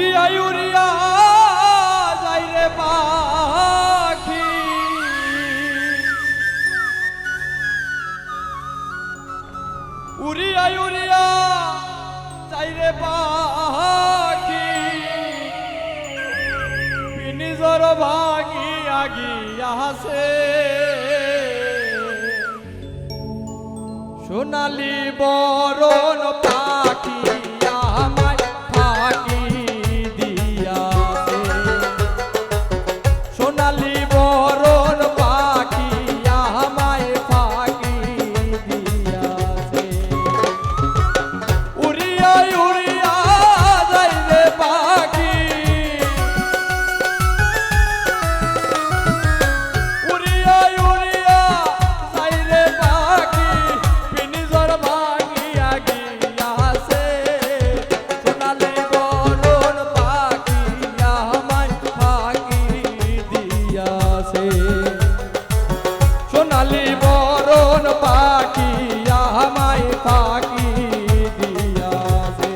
উড়িয়া উড়িয়া যাই রে পাখি, উড়িয়া উড়িয়া যাই রে পাখি, নিজর ভাগি আগিয়া আছে সোনালি বরণ পাখি আমায় ফাঁকি দিয়াছে, সোনালি বরণ পাখি আমায় ফাঁকি দিয়াছে। উড়িয়া উড়িয়া যাই রে পাখি, উড়িয়া উড়িয়া যাই রে পাখি, পিনিজর ভাঙিয়া গিয়াছে সোনালি বরণ পাখি আমায় ফাঁকি দিয়াছে, সোনালি বরণ পাখি আমায় ফাঁকি দিয়াছে।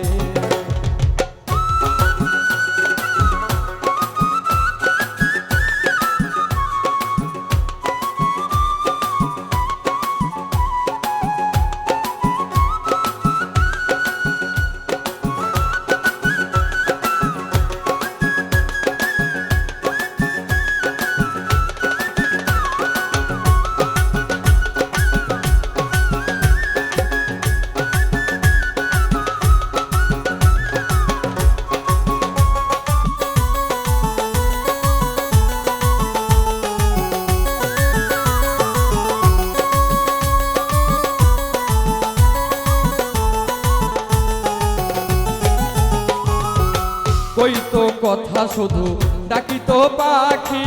কইতো কথা শুধু ডাকিতো পাখি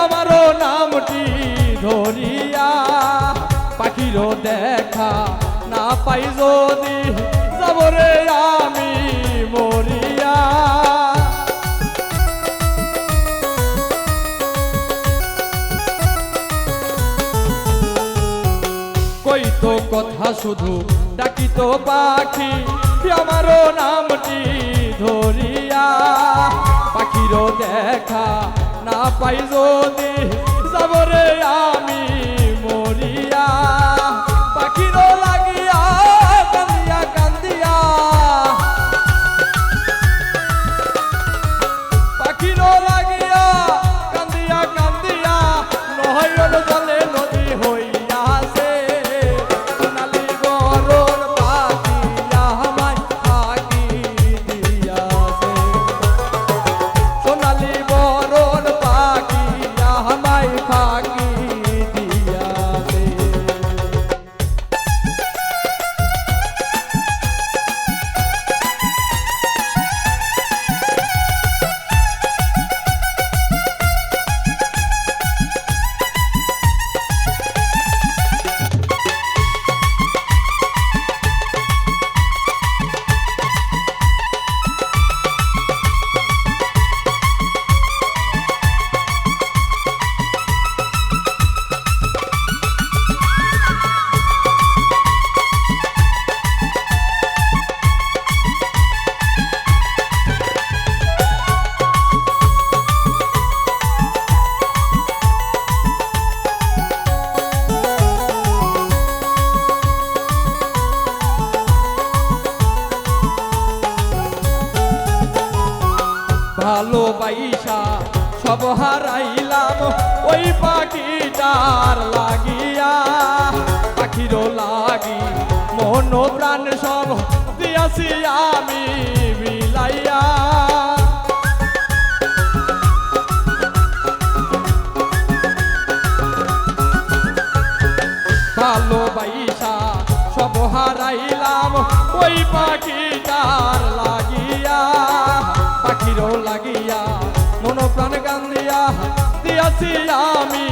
আমারও নামটি ধরিয়া, পাখিরও দেখা না পাই যদি যাব রে আমি মরিয়া। কইতো কথা শুধু ডাকিতো পাখি আমারও নামটি ধরিয়া, পাখিরও দেখা না পাই যদি যাব রে আমি মরিয়া। পাখিরও লাগিয়া কান্দিয়া কান্দিয়া, পাখিরও লাগিয়া কান্দিয়া কান্দিয়া নয়ন জলে নদী হইয়াছে সোনালি বরণ পাখি আমায় ফাঁকি দিয়াছে, সোনালি বরণ পাখি আমায় ফাঁকি দিয়াছে। ভালোবাসা সব হারাইলাম ওই পাখিটার লাগিয়া, পাখিরও লাগি মন প্রাণ সব দিয়াছি আমি বিলাইয়া। ভালোবাসা সব হারাইলাম ওই পাখিটার লাগিয়া, পাখিরও লাগিয়া মন প্রাণ কান্দিয়া দিয়াছি আমি